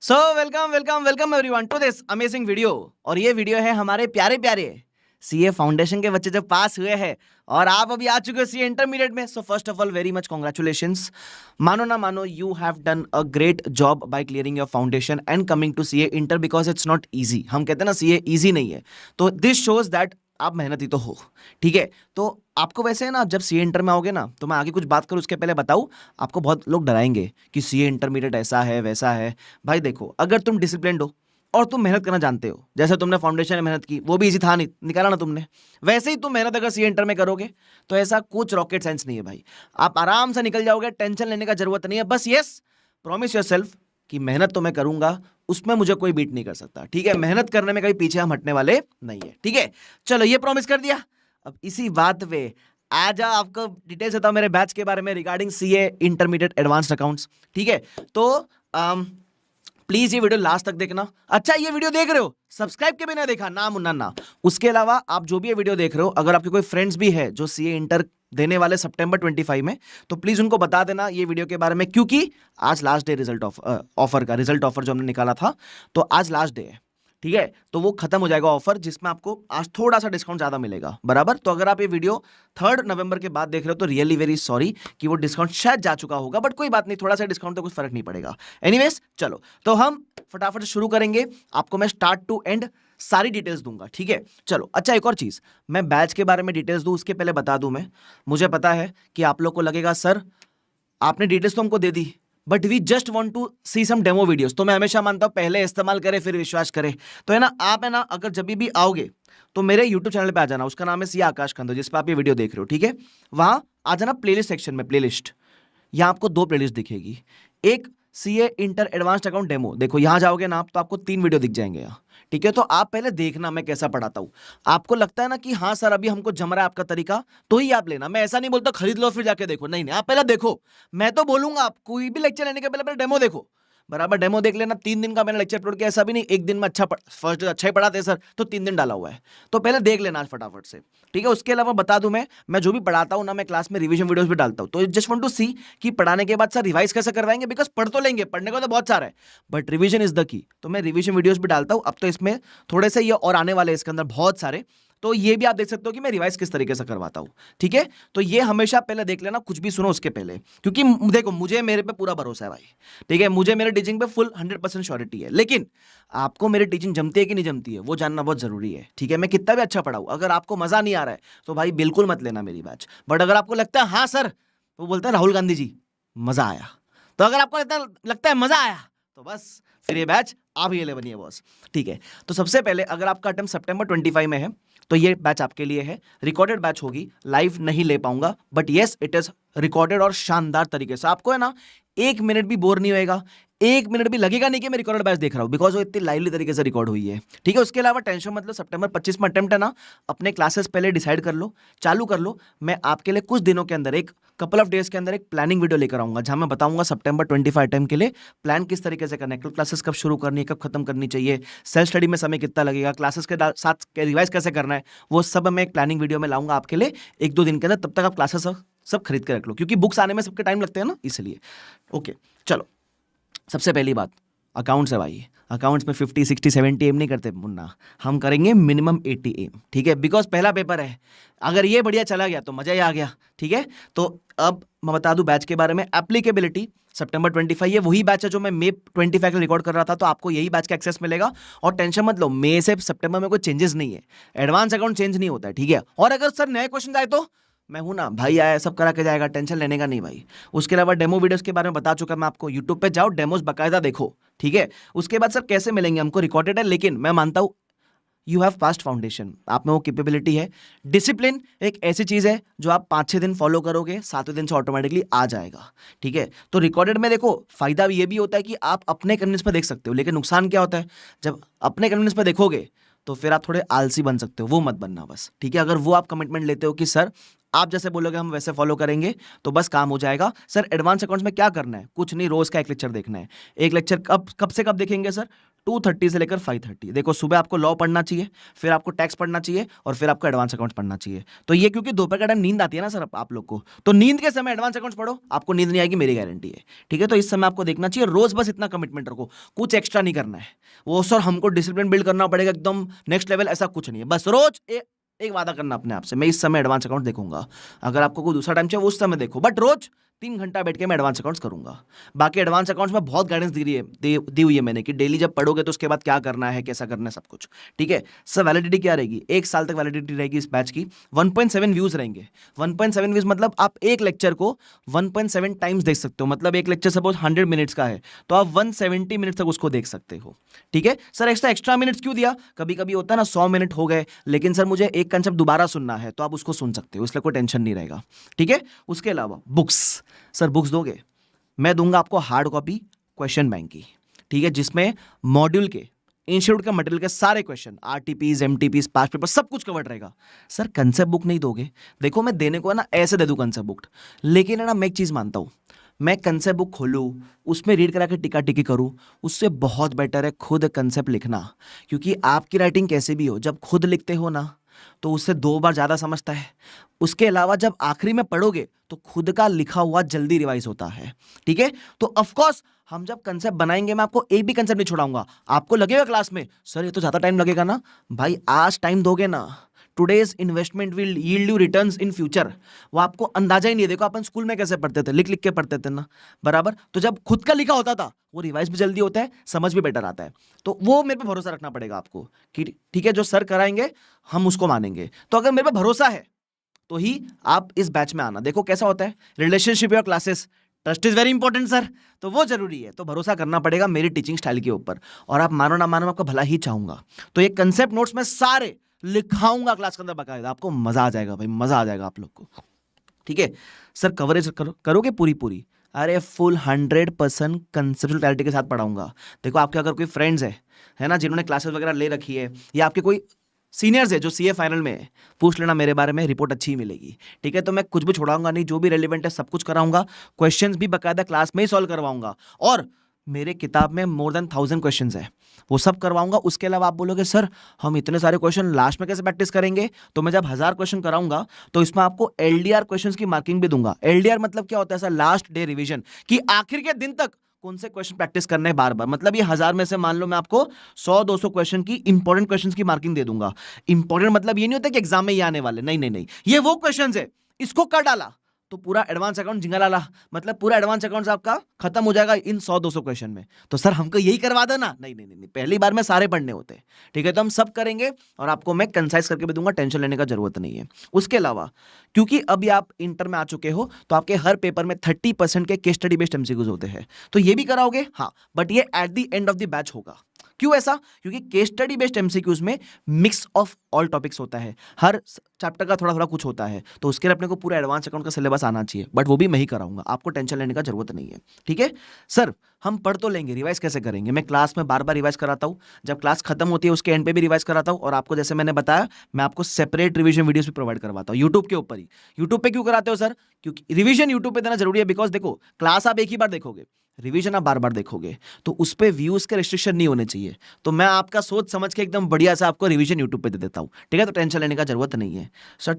So welcome welcome welcome everyone to this amazing video. और ये video है हमारे प्यारे प्यारे सीए फाउंडेशन के बच्चे जो पास हुए हैं और आप अभी आ चुके हो सीए इंटरमीडिएट में। So first of all very much congratulations. मानो ना मानो you have done a great job by clearing your foundation and coming to CA inter because it's not easy. हम कहते हैं ना सीए इजी नहीं है, तो दिस शोज दैट आप मेहनती तो हो। ठीक है, तो आपको वैसे है ना, जब सीए इंटर में आओगे ना, तो मैं आगे कुछ बात करूं उसके पहले बताऊं, आपको बहुत लोग डराएंगे कि सीए इंटरमीडिएट ऐसा है वैसा है। भाई देखो, अगर तुम डिसिप्लिन्ड हो और तुम मेहनत करना जानते हो, जैसे तुमने फाउंडेशन में मेहनत की, वो भी इजी था नहीं, निकाला ना तुमने, वैसे ही तुम मेहनत अगर सीए इंटर में करोगे तो ऐसा कुछ रॉकेट साइंस नहीं है भाई। आप आराम से निकल जाओगे, टेंशन लेने का जरूरत नहीं है। बस यस, प्रॉमिस योरसेल्फ कि मेहनत तो मैं करूंगा, उसमें मुझे कोई बीट नहीं कर सकता। ठीक है, मेहनत करने में कहीं पीछे हम हटने वाले नहीं है। ठीक है, चलो ये प्रॉमिस कर दिया। अब इसी बात पे आज आपको डिटेल्स बताओ मेरे बैच के बारे में regarding CA intermediate advanced accounts. ठीक है, तो प्लीज ये वीडियो लास्ट तक देखना। अच्छा, ये वीडियो देख रहे हो, सब्सक्राइब के बिना देखा ना मुन्ना ना। उसके अलावा आप जो भी ये वीडियो देख रहे हो, अगर आपके कोई फ्रेंड्स भी है जो सीए इंटर देने वाले सितंबर 25 में, तो प्लीज उनको बता देना ये वीडियो के बारे में, क्योंकि आज लास्ट डे रिजल्ट ऑफर का, रिजल्ट ऑफर जो हमने निकाला था, तो आज लास्ट डे है। ठीक है, तो वो खत्म हो जाएगा ऑफर, जिसमें आपको आज थोड़ा सा डिस्काउंट ज्यादा मिलेगा। बराबर, तो अगर आप ये वीडियो 3 नवंबर के बाद देख रहे हो तो रियली वेरी सॉरी कि वो डिस्काउंट शायद जा चुका होगा, बट कोई बात नहीं, थोड़ा सा डिस्काउंट तो कुछ फर्क नहीं पड़ेगा। एनीवेज चलो, तो हम फटाफट से शुरू करेंगे। आपको मैं स्टार्ट टू एंड सारी डिटेल्स दूंगा। ठीक है, चलो। अच्छा, एक और चीज, मैं बैच के बारे में डिटेल्स दूं उसके पहले बता दूं, मैं मुझे पता है कि आप लोग को लगेगा सर आपने डिटेल्स तो हमको दे दी, but we just want to see some demo videos. तो मैं हमेशा मानता हूं पहले इस्तेमाल करें फिर विश्वास करें। तो है ना, आप है ना, अगर जब भी आओगे तो मेरे यूट्यूब चैनल पे आ जाना, उसका नाम है सी आकाश खंदो, जिस पर आप ये वीडियो देख रहे हो। ठीक है, वहां आ जाना प्लेलिस्ट सेक्शन में, प्लेलिस्ट, यहां आपको 2 प्लेलिस्ट दिखेगी। एक CA inter advanced account demo, देखो यहां जाओगे ना आप, तो आपको 3 वीडियो दिख जाएंगे यहाँ। ठीक है, तो आप पहले देखना मैं कैसा पढ़ाता हूं। आपको लगता है ना कि हाँ सर अभी हमको जम रहा है आपका तरीका, तो ही आप लेना। मैं ऐसा नहीं बोलता खरीद लो फिर जाके देखो, नहीं नहीं, आप पहले देखो। मैं तो बोलूंगा आप कोई भी लेक्चर लेने के पहले डेमो देखो। बराबर, डेमो देख लेना। 3 दिन का मैंने लेक्चर अपलोड किया, ऐसा भी नहीं एक दिन में अच्छा फर्स्ट अच्छा ही पढ़ाते सर तो 3 दिन डाला हुआ है, तो पहले देख लेना फटाफट से। ठीक है, उसके अलावा बता दूं, मैं जो भी पढ़ाता हूं ना, मैं क्लास में रिवीजन वीडियोस भी डालता हूं, तो जस्ट वांट टू सी कि पढ़ाने के बाद सर रिवाइज कैसे करवाएंगे, बिकॉज पढ़ तो लेंगे, पढ़ने को तो बहुत सारा है, but revision is the key. तो मैं रिवीजन वीडियोस भी डालता हूं। अब तो इसमें थोड़े से ये और आने वाले, इसके अंदर बहुत सारे, तो ये भी आप देख सकते हो कि मैं रिवाइज किस तरीके से करवाता हूं। ठीक है, तो ये हमेशा पहले देख लेना, कुछ भी सुनो उसके पहले, क्योंकि देखो मुझे मेरे पे पूरा भरोसा है भाई। ठीक है, मुझे मेरे टीचिंग पे फुल 100% श्योरिटी है, लेकिन आपको मेरी टीचिंग जमती है कि नहीं जमती है वो जानना बहुत जरूरी है। ठीक है, मैं कितना भी अच्छा पढ़ाऊं, अगर आपको मजा नहीं आ रहा है तो भाई बिल्कुल मत लेना मेरी बैच। बट अगर आपको लगता है हाँ सर, तो बोलते हैं राहुल गांधी जी मजा आया, तो अगर आपको लगता है मजा आया तो बस फिर ये बैच आप ये ले बनिए बॉस। ठीक है, तो सबसे पहले अगर आपका अटेम्प्ट सितंबर 25 में है तो ये बैच आपके लिए है। रिकॉर्डेड बैच होगी, लाइव नहीं ले पाऊंगा, but yes it is recorded और शानदार तरीके से। आपको है ना 1 मिनट भी बोर नहीं होएगा, 1 मिनट भी लगेगा नहीं कि मैं रिकॉर्डेड बैच देख रहा हूं, बिकॉज वो इतनी लाइवली तरीके से रिकॉर्ड हुई है। ठीक है, उसके अलावा टेंशन मतलब सितंबर 25 में अटेम्प्ट है ना, अपने क्लासेस पहले डिसाइड कर लो, चालू कर लो। मैं आपके लिए कुछ दिनों के अंदर, एक कपल ऑफ डेज के अंदर एक प्लानिंग वीडियो लेकर आऊंगा, जहां मैं बताऊंगा सितंबर 25 अटेम्प्ट के लिए प्लान किस तरीके से करना है, क्लासेस कब शुरू करनी है, कब खत्म करनी चाहिए, सेल्फ स्टडी में समय कितना लगेगा, क्लासेस के साथ रिवाइज कैसे करना है, वो सब मैं एक प्लानिंग वीडियो में लाऊंगा आपके लिए 1-2 दिन के अंदर। तब तक आप क्लासेस सब खरीद के रख लो, क्योंकि बुक्स आने में सबके टाइम लगते हैं ना, इसलिए। ओके, चलो, सबसे पहली बात अकाउंट्स है भाई। अकाउंट्स में 50, 60, 70 एम नहीं करते मुन्ना, हम करेंगे मिनिमम 80 एम। ठीक है, बिकॉज पहला पेपर है, अगर ये बढ़िया चला गया तो मजा ही आ गया। ठीक है, तो अब मैं बता दूं बैच के बारे में। एप्लीकेबिलिटी सितंबर 25, ये वही बैच है जो मैं मई 25 को रिकॉर्ड कर रहा था, तो आपको यही बैच का एक्सेस मिलेगा। और टेंशन मत लो, मई से सितंबर में कोई चेंजेस नहीं है, एडवांस अकाउंट चेंज नहीं होता है। ठीक है, और अगर सर नए क्वेश्चन आए तो मैं हूं ना भाई, आया सब करा के जाएगा, टेंशन लेने का नहीं भाई। उसके अलावा डेमो वीडियोस के बारे में बता चुका मैं आपको, यूट्यूब पे जाओ, डेमोस बकायदा देखो। ठीक है, उसके बाद सर कैसे मिलेंगे हमको, रिकॉर्डेड है, लेकिन मैं मानता हूं यू हैव पास्ट फाउंडेशन, आप में वो कैपेबिलिटी है। डिसिप्लिन एक ऐसी चीज है जो आप 5-6 दिन फॉलो करोगे, 7वें दिन से ऑटोमेटिकली आ जाएगा। ठीक है, तो रिकॉर्डेड में देखो फायदा ये भी होता है कि आप अपने कन्वीनियंस पर देख सकते हो, लेकिन नुकसान क्या होता है, जब अपने कन्वीनियंस पर देखोगे तो फिर आप थोड़े आलसी बन सकते हो, वो मत बनना बस। ठीक है, अगर वो आप कमिटमेंट लेते हो कि सर आप जैसे बोलोगे हम वैसे फॉलो करेंगे, तो बस काम हो जाएगा। सर एडवांस अकाउंट्स में क्या करना है, कुछ नहीं, रोज का एक लेक्चर देखना है। एक लेक्चर कब से कब देखेंगे सर, 2:30 से लेकर 5:30। देखो सुबह आपको लॉ पढ़ना चाहिए, फिर आपको टैक्स पढ़ना चाहिए और फिर आपको एडवांस अकाउंट्स पढ़ना चाहिए। तो ये क्योंकि दोपहर का टाइम नींद आती है ना सर आप लोग को, तो नींद के समय एडवांस अकाउंट्स पढ़ो, आपको नींद नहीं आएगी, मेरी गारंटी है। ठीक है, तो इस समय आपको देखना चाहिए, रोज बस इतना कमिटमेंट रखो, कुछ एक्स्ट्रा नहीं करना है। वो सर हमको डिसिप्लिन बिल्ड करना पड़ेगा एकदम नेक्स्ट लेवल, ऐसा कुछ नहीं है। बस रोज एक वादा करना अपने आप से, मैं इस समय एडवांस अकाउंट देखूंगा। अगर आपको कोई दूसरा टाइम चाहिए उस समय देखो, बट रोज 3 घंटा बैठ के मैं एडवांस अकाउंट्स करूंगा। बाकी एडवांस अकाउंट्स में बहुत गाइडेंस दी हुई है मैंने कि डेली जब पढ़ोगे तो उसके बाद क्या करना है, कैसा करना है, सब कुछ। ठीक है सर, वैलिडिटी क्या रहेगी? 1 साल तक वैलिडिटी रहेगी इस बैच की। 1.7 व्यूज रहेंगे। 1.7 व्यूज मतलब आप एक लेक्चर को 1.7 टाइम्स देख सकते हो। मतलब एक लेक्चर सपोज 100 मिनट्स का है तो आप 170 मिनट तक उसको देख सकते हो। ठीक है सर, एक्स्ट्रा मिनट्स क्यों दिया? कभी कभी होता है ना 100 मिनट हो गए, लेकिन सर मुझे एक कंसेप्ट दोबारा सुनना है, तो आप उसको सुन सकते हो, इसलिए कोई टेंशन नहीं रहेगा। ठीक है, उसके अलावा बुक्स, सर बुक्स दोगे? मैं दूंगा आपको हार्ड कॉपी क्वेश्चन बैंक की। ठीक है, जिसमें मॉड्यूल के इंस्टीट्यूट के मटेरियल के सारे क्वेश्चन, आरटीपीज, एमटीपीज, पास्ट पेपर, सब कुछ कवर्ड रहेगा। सर कंसेप्ट बुक नहीं दोगे? देखो मैं देने को है ना ऐसे दे दूं कंसेप्ट बुक, लेकिन है ना मैं एक चीज मानता हूं, मैं कंसेप्ट बुक खोलूं, उसमें रीड करा के टिका टिकी करूं, उससे बहुत बेटर है खुद कंसेप्ट लिखना। क्योंकि आपकी राइटिंग कैसे भी हो, जब खुद लिखते हो ना तो उससे 2 बार ज़्यादा समझता है। उसके अलावा जब आखिरी में पढ़ोगे तो खुद का लिखा हुआ जल्दी रिवाइज होता है। ठीक है, तो ऑफकोर्स हम जब कंसेप्ट बनाएंगे, मैं आपको एक भी कंसेप्ट नहीं छोड़ाऊंगा। आपको लगेगा क्लास में सर ये तो ज़्यादा टाइम लगेगा ना, भाई आज टाइम दोगे ना, today's investment will yield you returns in future. वो आपको अंदाजा ही नहीं है। देखो अपन स्कूल में कैसे पढ़ते थे, लिख लिख के पढ़ते थे ना, बराबर। तो जब खुद का लिखा होता था वो रिवाइज भी जल्दी होता है, समझ भी बेटर आता है। तो वो मेरे पे भरोसा रखना पड़ेगा आपको कि ठीक है जो सर कराएंगे हम उसको मानेंगे। तो अगर मेरे पे भरोसा है तो ही आप इस बैच में आना। देखो कैसा होता है relationship your classes, trust is very important sir, तो वो जरूरी है। तो भरोसा करना पड़ेगा मेरी टीचिंग स्टाइल के ऊपर, और आप मानो ना मानो आपका भला ही चाहूंगा। तो ये कंसेप्ट नोट्स में सारे लिखाऊंगा क्लास के अंदर बकायदा, आपको मजा आ जाएगा भाई, मजा आ जाएगा आप लोग को। ठीक है सर, कवरेज करोगे पूरी? अरे फुल 100% कंसेप्चुअल क्लैरिटी के साथ पढ़ाऊंगा। देखो आपके अगर कोई फ्रेंड्स है ना जिन्होंने क्लासेस वगैरह ले रखी है, या आपके कोई सीनियर्स है जो सीए फाइनल में है, पूछ लेना मेरे बारे में, रिपोर्ट अच्छी ही मिलेगी। ठीक है, तो मैं कुछ भी छोड़ाऊंगा नहीं, जो भी रेलिवेंट है सब कुछ कराऊंगा। क्वेश्चंस भी बकायदा क्लास में ही सॉल्व करवाऊंगा, और मेरे किताब में मोर देन 1000 क्वेश्चंस है, वो सब करवाऊंगा। उसके अलावा आप बोलोगे सर हम इतने सारे क्वेश्चन लास्ट में कैसे प्रैक्टिस करेंगे? तो मैं जब 1000 क्वेश्चन कराऊंगा तो इसमें आपको एलडीआर क्वेश्चंस की मार्किंग भी दूंगा। एलडीआर मतलब क्या होता है सर? लास्ट डे रिवीजन, कि आखिर के दिन तक कौन से क्वेश्चन प्रैक्टिस करने हैं बार बार। मतलब ये 1000 में से मान लो मैं आपको 100-200 क्वेश्चन की इंपॉर्टेंट क्वेश्चन की मार्किंग दे दूंगा। इंपॉर्टेंट मतलब ये नहीं होता कि एग्जाम में ये आने वाले, नहीं नहीं नहीं, ये वो क्वेश्चन है, इसको कर डाला तो पूरा एडवांस अकाउंट जिंगालाला, मतलब पूरा एडवांस अकाउंट आपका खत्म हो जाएगा इन 100-200 क्वेश्चन में। तो सर हमको यही करवा दो ना, नहीं नहीं नहीं, पहली बार में सारे पढ़ने होते हैं। ठीक है, तो हम सब करेंगे और आपको मैं कंसाइज करके भी दूंगा, टेंशन लेने का जरूरत नहीं है। उसके अलावा क्योंकि अभी आप इंटर में आ चुके हो तो आपके हर पेपर में 30% के केस स्टडी बेस्ड एमसीक्यूज होते हैं, तो ये भी कराओगे? हाँ, बट ये at the end of the batch होगा। क्यों ऐसा? क्योंकि केस स्टडी बेस्ड एमसीक्यूज में मिक्स ऑफ ऑल टॉपिक्स होता है, हर चैप्टर का थोड़ा थोड़ा कुछ होता है, तो उसके लिए अपने को पूरा एडवांस अकाउंट का सिलेबस आना चाहिए, बट वो भी मैं ही कराऊंगा, आपको टेंशन लेने का जरूरत नहीं है। ठीक है सर, हम पढ़ तो लेंगे, रिवाइज कैसे करेंगे? मैं क्लास में बार बार रिवाइज कराता हूँ, जब क्लास खत्म होती है उसके एंड पे भी रिवाइज कराता हूँ, और आपको जैसे मैंने बताया मैं आपको सेपरेट रिवीजन वीडियोस भी प्रोवाइड करवाता हूँ यूट्यूब के ऊपर ही। यूट्यूब पे क्यों कराते हो सर? क्योंकि रिवीजन यूट्यूब पे देना जरूरी है, बिकॉज देखो क्लास आप एक ही बार देखोगे, रिवीजन आप बार बार देखोगे, तो उस पर व्यूज के रिस्ट्रिक्शन नहीं होने चाहिए। तो मैं आपका सोच समझ के एकदम बढ़िया से आपको रिवीजन यूट्यूब पे दे देता हूँ। ठीक है, तो टेंशन लेने का जरूरत नहीं है। सर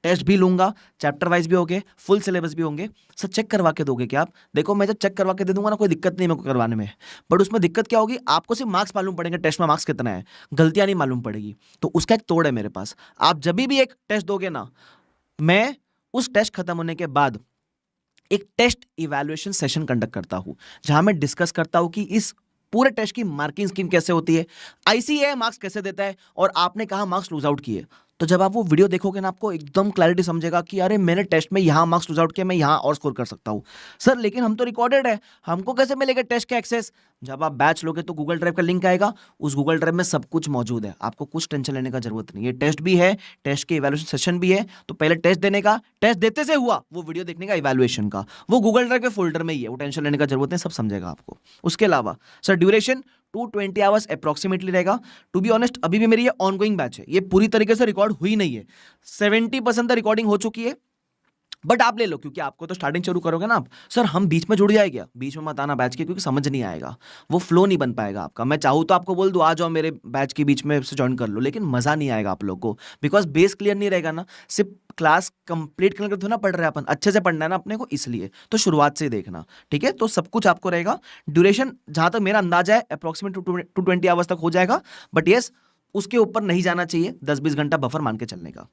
टेस्ट भी लूंगा, चैप्टर वाइज भी होंगे, फुल सिलेबस भी होंगे। सर चेक करवा के दोगे क्या आप? देखो मैं जब चेक करवा के दे दूंगा ना, कोई दिक्कत नहीं मेरे को करवाने में, बट उसमें दिक्कत क्या होगी, आपको सिर्फ मार्क्स मालूम पड़ेंगे, टेस्ट में मार्क्स कितना है, गलतियां नहीं मालूम पड़ेगी। तो उसका एक तोड़ है मेरे पास। आप जब भी एक टेस्ट दोगे ना, मैं उस टेस्ट खत्म होने के बाद एक टेस्ट इवैल्यूएशन सेशन कंडक्ट करता हूं, जहां मैं डिस्कस करता हूं कि इस पूरे टेस्ट की मार्किंग स्कीम कैसे होती है, आईसीएआई मार्क्स कैसे देता है, और आपने कहां मार्क्स लूज आउट किए। तो जब आप वो वीडियो देखोगे ना, आपको एकदम क्लैरिटी समझेगा कि अरे मैंने टेस्ट में यहां मार्क्स लूज आउट किया, मैं यहां और स्कोर कर सकता हूं। सर लेकिन हम तो रिकॉर्डेड है, हमको कैसे मिलेगा टेस्ट का एक्सेस? जब आप बैच लोगे तो गूगल ड्राइव का लिंक आएगा, उस गूगल ड्राइव में सब कुछ मौजूद है, आपको कुछ टेंशन लेने का जरूरत नहीं है। टेस्ट भी है, टेस्ट के इवैल्यूएशन सेशन भी है, तो पहले टेस्ट देने का, टेस्ट देते से हुआ वो वीडियो देखने का इवैल्यूएशन का, वो गूगल ड्राइव के फोल्डर में ही है, वो टेंशन लेने का जरूरत नहीं, सब समझेगा आपको। उसके अलावा सर ड्यूरेशन 220 आवर्स अप्रोक्सीमेटली रहेगा। टू बी ऑनेस्ट अभी भी मेरी ये ऑनगोइंग बैच है, ये पूरी तरीके से रिकॉर्ड हुई नहीं है, 70% रिकॉर्डिंग हो चुकी है, बट आप ले लो, क्योंकि आपको तो स्टार्टिंग शुरू करोगे ना आप, सर हम बीच में जुड़ जाए क्या, बीच में मत आना बैच के, क्योंकि समझ नहीं आएगा, वो फ्लो नहीं बन पाएगा आपका। मैं चाहूँ तो आपको बोल दूँ आ जाओ मेरे बैच के बीच में से ज्वाइन कर लो, लेकिन मजा नहीं आएगा आप लोग को, बिकॉज बेस क्लियर नहीं रहेगा ना। सिर्फ क्लास कंप्लीट करने के थोड़ा ना पढ़ रहे हैं अपन, अच्छे से पढ़ना है ना अपने को, इसलिए तो शुरुआत से ही देखना, ठीक है। तो सब कुछ आपको रहेगा। ड्यूरेशन जहां तक मेरा अंदाजा है अप्रोक्सीमेट 220 आवर्स तक हो जाएगा, बट येस उसके ऊपर नहीं जाना चाहिए, 10-20 घंटा बफर मान के चलने का।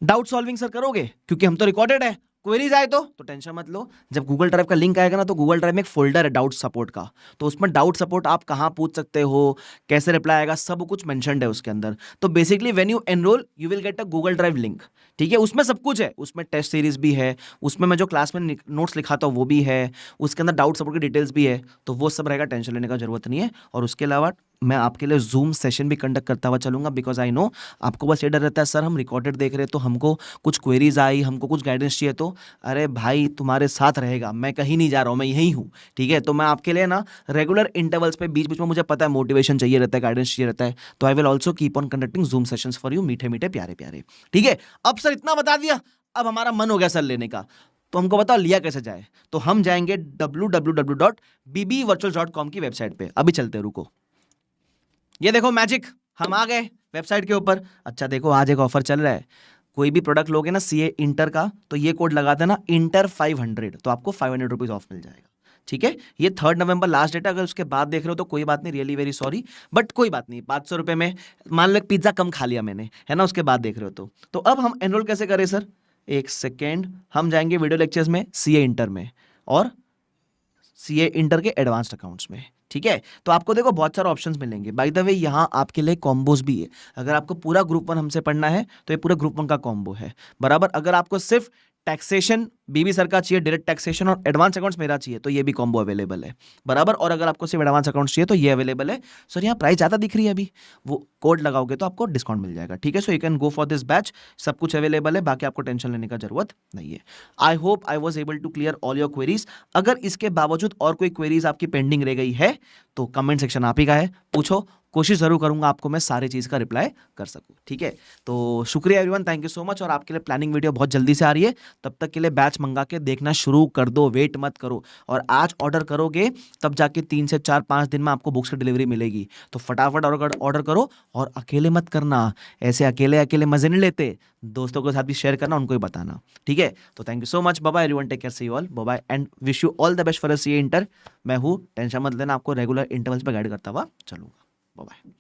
डाउट सॉल्विंग सर करोगे, क्योंकि हम तो रिकॉर्डेड है, क्वेरीज आए तो टेंशन मत लो। जब गूगल ड्राइव का लिंक आएगा ना, तो गूगल ड्राइव में एक फोल्डर है डाउट सपोर्ट का, तो उसमें डाउट सपोर्ट आप कहाँ पूछ सकते हो, कैसे रिप्लाई आएगा, सब कुछ मेंशन्ड है उसके अंदर। तो basically when you enrol you will get a Google drive link, ठीक है। उसमें सब कुछ है, उसमें टेस्ट सीरीज भी है, उसमें मैं जो क्लास में नोट्स लिखाता हूँ वो भी है, उसके अंदर डाउट सपोर्ट की डिटेल्स भी है, तो वो सब रहेगा, टेंशन लेने का जरूरत नहीं है। और उसके अलावा मैं आपके लिए जूम सेशन भी कंडक्ट करता हुआ चलूंगा, बिकॉज आई नो आपको बस ये डर रहता है सर हम रिकॉर्डेड देख रहे हैं तो हमको कुछ क्वेरीज आई, हमको कुछ गाइडेंस चाहिए, तो अरे भाई तुम्हारे साथ रहेगा, मैं कहीं नहीं जा रहा हूँ, मैं यहीं हूँ, ठीक है। तो मैं आपके लिए ना रेगुलर इंटरवल्स पे बीच बीच में, मुझे पता है मोटिवेशन चाहिए रहता है, गाइडेंस चाहिए रहता है, तो I will also keep on conducting zoom sessions for you, मीठे मीठे प्यारे प्यारे, ठीक है। अब सर इतना बता दिया, अब हमारा मन हो गया सर लेने का, तो हमको बताओ लिया कैसे जाए। तो हम जाएंगे www.bbvirtuals.com की वेबसाइट पे, अभी चलते हैं, रुको। ये देखो मैजिक, हम आ गए वेबसाइट के ऊपर। अच्छा देखो आज एक ऑफर चल रहा है, कोई भी प्रोडक्ट लोगे ना सीए इंटर का, तो ये कोड लगा देना इंटर 500, तो आपको 500 रुपीज ऑफ मिल जाएगा, ठीक है। ये 3 नवंबर लास्ट डेट है, अगर उसके बाद देख रहे हो तो कोई बात नहीं, रियली वेरी सॉरी, बट कोई बात नहीं, 500 रुपये में मान लो एक पिज्जा कम खा लिया मैंने, है ना, उसके बाद देख रहे हो तो अब हम एनरोल कैसे करें सर, एक सेकेंड, हम जाएंगे वीडियो लेक्चर्स में, सीए इंटर में और सीए इंटर के एडवांस्ड अकाउंट्स में, ठीक है। तो आपको देखो बहुत सारे ऑप्शंस मिलेंगे, बाय द वे यहाँ आपके लिए कॉम्बोज भी है। अगर आपको पूरा ग्रुप 1 हमसे पढ़ना है तो ये पूरा ग्रुप 1 का कॉम्बो है, बराबर। अगर आपको सिर्फ टैक्सेशन बीबी सर का चाहिए, डायरेक्ट टैक्सेशन और एडवांस अकाउंट्स मेरा चाहिए, तो ये भी कॉम्बो अवेलेबल है, बराबर। और अगर आपको सिर्फ एडवांस अकाउंट्स चाहिए तो ये अवेलेबल है। सर यहाँ प्राइस ज़्यादा दिख रही है, अभी वो कोड लगाओगे तो आपको डिस्काउंट मिल जाएगा, ठीक है। So you can go for this batch, सब कुछ अवेलेबल है, बाकी आपको टेंशन लेने का जरूरत नहीं है। I hope I was able to clear all your queries. अगर इसके बावजूद और कोई क्वेरीज आपकी पेंडिंग रह गई है तो कमेंट सेक्शन आप ही का है, पूछो, कोशिश जरूर करूंगा आपको मैं सारी चीज़ का रिप्लाई कर सकूं, ठीक है। तो शुक्रिया everyone, thank you so much. और आपके लिए प्लानिंग वीडियो बहुत जल्दी से आ रही है, तब तक के लिए बैच मंगा के देखना शुरू कर दो, वेट मत करो। और आज ऑर्डर करोगे तब जाके 3 से 4-5 दिन में आपको बुक्स की डिलीवरी मिलेगी, तो फटाफट ऑर्डर करो। और अकेले मत करना, ऐसे अकेले अकेले मजे नहीं लेते, दोस्तों के साथ भी शेयर करना, उनको भी बताना, ठीक है। तो thank you so much, bye bye everyone, take care, see you all, bye bye and wish you all the best for CA inter. मैं हूँ, टेंशन मत लेना, आपको रेगुलर इंटरवल्स पे गाइड करता हुआ चलूंगा, बाय बाय।